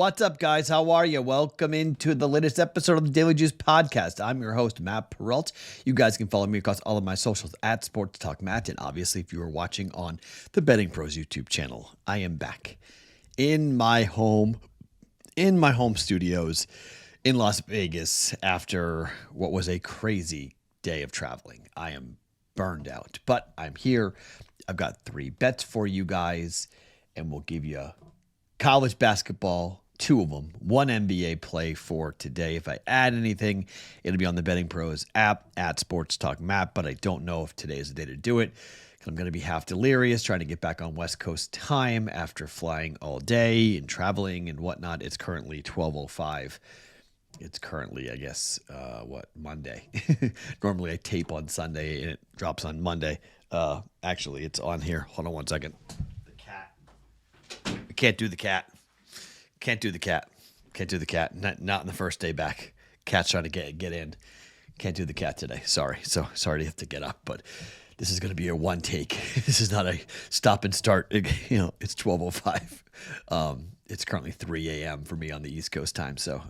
What's up, guys? How are you? Welcome into the latest episode of the Daily Juice Podcast. I'm your host, Matt Perrault. You guys can follow me across all of my socials at Sports Talk Matt. And obviously, if you are watching on the BettingPros YouTube channel, I am back in my home studios in Las Vegas after what was a crazy day of traveling. I am burned out, but I'm here. I've got 3 bets for you guys, and we'll give you college basketball, 2 of them, 1 NBA play for today. If I add anything, it'll be on the BettingPros app at Sports Talk Matt, but I don't know if today is the day to do it. I'm going to be half delirious trying to get back on West Coast time after flying all day and traveling and whatnot. It's currently 12:05. It's currently, I guess, Monday. Normally I tape on Sunday and it drops on Monday. Actually, it's on here. Hold on one second. The cat. I can't do the cat. Can't do the cat. Not in the first day back. Cat's trying to get in. Can't do the cat today. Sorry. So sorry to have to get up, but this is going to be a one take. This is not a stop and start. It's 12:05. It's currently 3 a.m. for me on the East Coast time. So,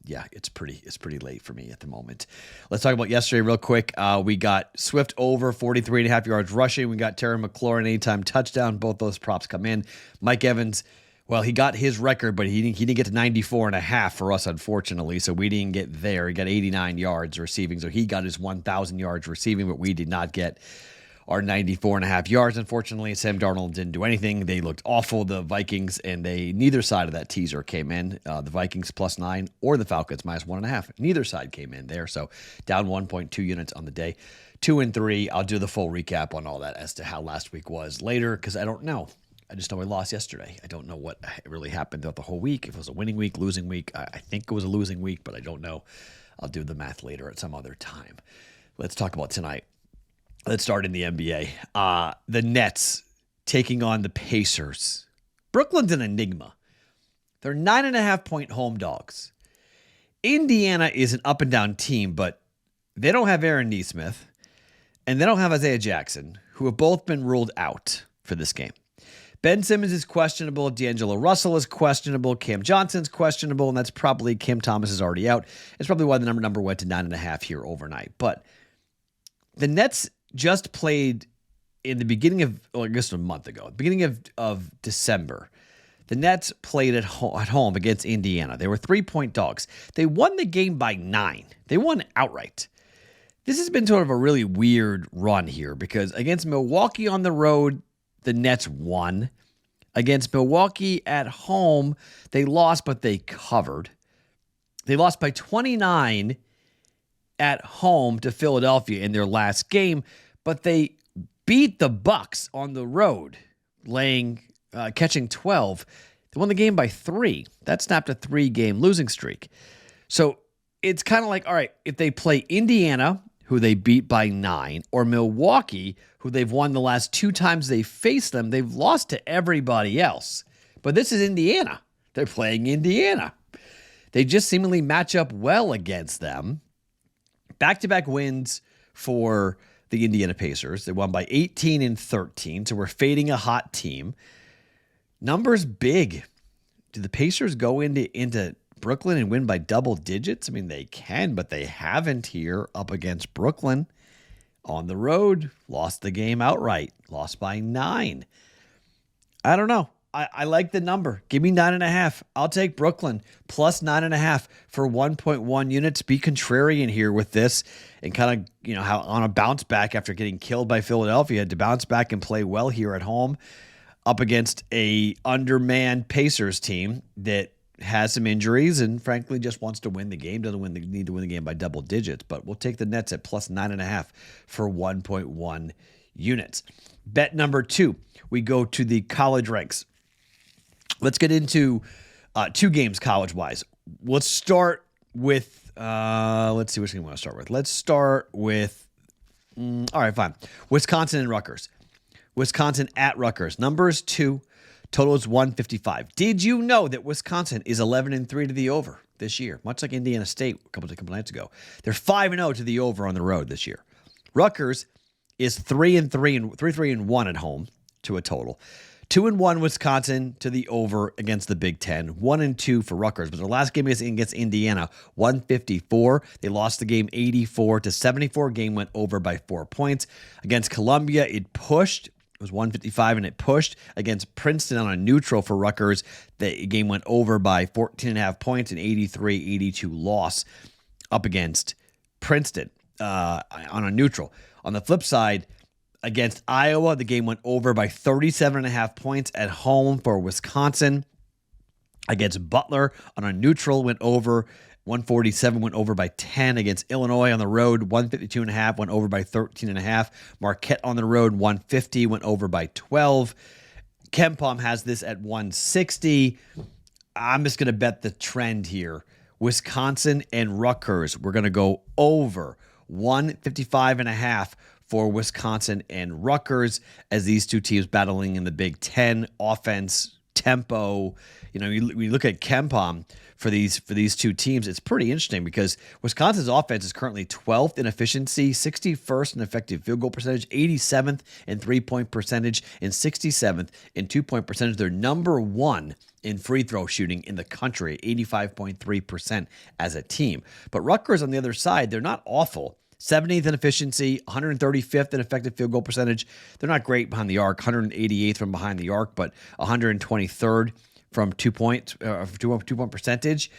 it's pretty late for me at the moment. Let's talk about yesterday real quick. We got Swift over 43.5 yards rushing. We got Terry McLaurin anytime touchdown. Both those props come in. Mike Evans, well, he got his record, but he didn't get to 94.5 for us, unfortunately. So we didn't get there. He got 89 yards receiving. So he got his 1,000 yards receiving, but we did not get our 94.5 yards. Unfortunately, Sam Darnold didn't do anything. They looked awful, the Vikings, and neither side of that teaser came in. The Vikings +9 or the Falcons -1.5. Neither side came in there, so down 1.2 units on the day. 2 and 3. I'll do the full recap on all that as to how last week was later, because I don't know. I just know I lost yesterday. I don't know what really happened throughout the whole week. If it was a winning week, losing week. I think it was a losing week, but I don't know. I'll do the math later at some other time. Let's talk about tonight. Let's start in the NBA. The Nets taking on the Pacers. Brooklyn's an enigma. They're 9.5-point home dogs. Indiana is an up-and-down team, but they don't have Aaron Nesmith, and they don't have Isaiah Jackson, who have both been ruled out for this game. Ben Simmons is questionable. D'Angelo Russell is questionable. Cam Johnson's questionable, and that's probably Kim Thomas is already out. It's probably why the number went to 9.5 here overnight. But the Nets just played in the beginning of, I guess a month ago, beginning of December. The Nets played at home against Indiana. They were 3-point dogs. They won the game by 9. They won outright. This has been sort of a really weird run here because against Milwaukee on the road, the Nets won. Against Milwaukee at home, they lost, but they covered. They lost by 29 at home to Philadelphia in their last game, but they beat the Bucks on the road, catching 12. They won the game by 3. That snapped a 3-game losing streak. So it's kind of like, all right, if they play Indiana, who they beat by 9, or Milwaukee, who they've won the last 2 times they faced them, they've lost to everybody else. But this is Indiana. They're playing Indiana. They just seemingly match up well against them. Back-to-back wins for the Indiana Pacers. They won by 18 and 13, so we're fading a hot team. Numbers big. Do the Pacers go into Brooklyn and win by double digits? I mean, they can, but they haven't here up against Brooklyn. On the road, lost the game outright. Lost by 9. I don't know. I like the number. Give me 9.5. I'll take Brooklyn plus 9.5 for 1.1 units. Be contrarian here with this and kind of, how on a bounce back after getting killed by Philadelphia, to bounce back and play well here at home up against a undermanned Pacers team that has some injuries and frankly just wants to win the game. Doesn't need to win the game by double digits, but we'll take the Nets at plus 9.5 for 1.1 units. Bet number 2, we go to the college ranks. Let's get into 2 games college-wise. Let's start with, let's see which game we want to start with. Let's start with, all right, fine. Wisconsin and Rutgers. Wisconsin at Rutgers. Numbers 2, total is 155. Did you know that Wisconsin is 11-3 to the over this year? Much like Indiana State a couple nights ago. They're 5-0 to the over on the road this year. Rutgers is 3-1 at home to a total. 2-1 Wisconsin to the over against the Big Ten. 1-2 for Rutgers, but their last game against Indiana, 154. They lost the game 84-74. Game went over by 4 points. Against Columbia, it pushed. It was 155 and it pushed. Against Princeton on a neutral for Rutgers, the game went over by 14.5 points, an 83-82 loss up against Princeton on a neutral. On the flip side, against Iowa, the game went over by 37.5 points at home for Wisconsin. Against Butler on a neutral, went over 147, went over by 10. Against Illinois on the road, 152.5, went over by 13.5. Marquette on the road, 150, went over by 12. KenPom has this at 160. I'm just going to bet the trend here. Wisconsin and Rutgers, we're going to go over 155.5 for Wisconsin and Rutgers as these two teams battling in the Big Ten. Offense, tempo. You know, we look at KenPom for these two teams. It's pretty interesting because Wisconsin's offense is currently 12th in efficiency, 61st in effective field goal percentage, 87th in three-point percentage, and 67th in two-point percentage. They're number one in free throw shooting in the country, 85.3% as a team. But Rutgers on the other side, they're not awful. 70th in efficiency, 135th in effective field goal percentage. They're not great behind the arc, 188th from behind the arc, but 123rd from two-point percentage.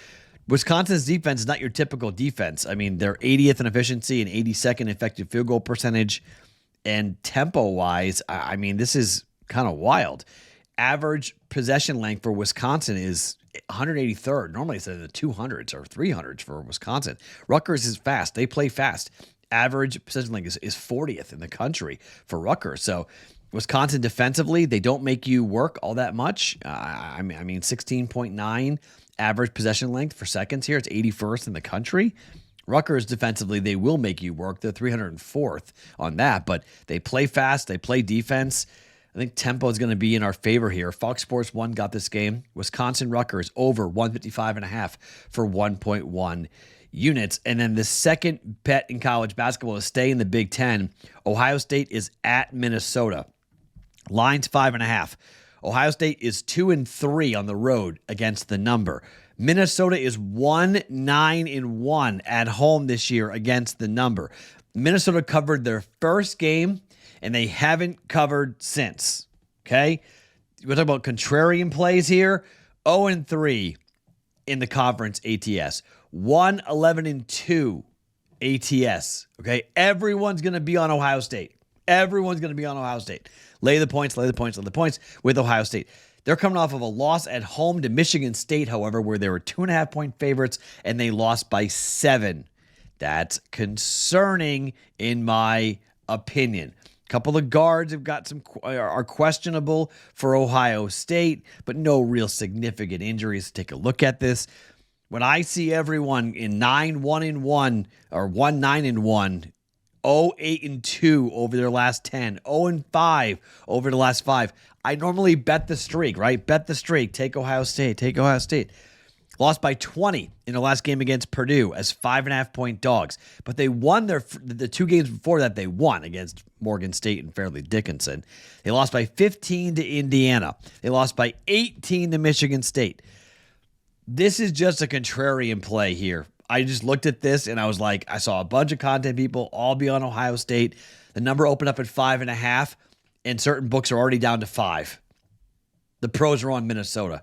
Wisconsin's defense is not your typical defense. I mean, they're 80th in efficiency and 82nd effective field goal percentage. And tempo-wise, I mean, this is kind of wild. Average possession length for Wisconsin is 183rd. Normally it's in the 200s or 300s for Wisconsin. Rutgers is fast. They play fast. Average possession length is 40th in the country for Rutgers. So Wisconsin defensively, they don't make you work all that much. I mean, 16.9 average possession length for seconds here. It's 81st in the country. Rutgers defensively, they will make you work. They're 304th on that, but they play fast. They play defense. I think tempo is going to be in our favor here. Fox Sports 1 got this game. Wisconsin Rutgers over 155.5 for 1.1 units. And then the second bet in college basketball is stay in the Big Ten. Ohio State is at Minnesota. Line's 5.5. Ohio State is 2-3 on the road against the number. Minnesota is 1-9-1 at home this year against the number. Minnesota covered their first game, and they haven't covered since. Okay? We're talking about contrarian plays here. 0-3 in the conference ATS. 1-11-2 ATS. Okay? Everyone's going to be on Ohio State. Everyone's going to be on Ohio State. Lay the points with Ohio State. They're coming off of a loss at home to Michigan State, however, where they were 2.5-point favorites, and they lost by 7. That's concerning in my opinion. A couple of guards have got are questionable for Ohio State, but no real significant injuries. Take a look at this. When I see everyone in 9-1-1 or 1-9-1, 0-8-2 over their last 10, 0-5 over the last 5, I normally bet the streak, right? Bet the streak. Take Ohio State. Lost by 20 in the last game against Purdue as 5.5-point dogs. But they won the 2 games before that. They won against Morgan State and Fairleigh Dickinson. They lost by 15 to Indiana. They lost by 18 to Michigan State. This is just a contrarian play here. I just looked at this and I was like, I saw a bunch of content people all be on Ohio State. The number opened up at 5.5, and certain books are already down to 5. The pros are on Minnesota.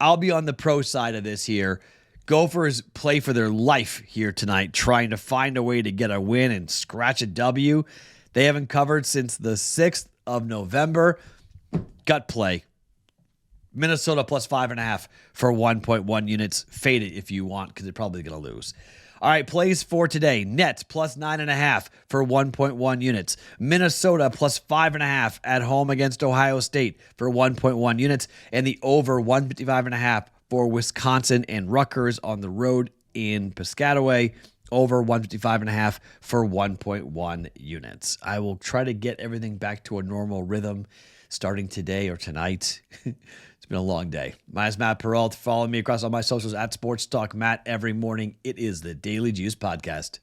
I'll be on the pro side of this here. Gophers play for their life here tonight, trying to find a way to get a win and scratch a W. They haven't covered since the 6th of November. Gut play. Minnesota plus 5.5 for 1.1 units. Fade it if you want, because they're probably going to lose. All right, plays for today. Nets plus 9.5 for 1.1 units. Minnesota plus 5.5 at home against Ohio State for 1.1 units. And the over 155.5 for Wisconsin and Rutgers on the road in Piscataway. Over 155.5 for 1.1 units. I will try to get everything back to a normal rhythm starting today or tonight. It's been a long day. My name is Matt Perrault. Follow me across all my socials at Sports Talk Matt every morning. It is the Daily Juice Podcast.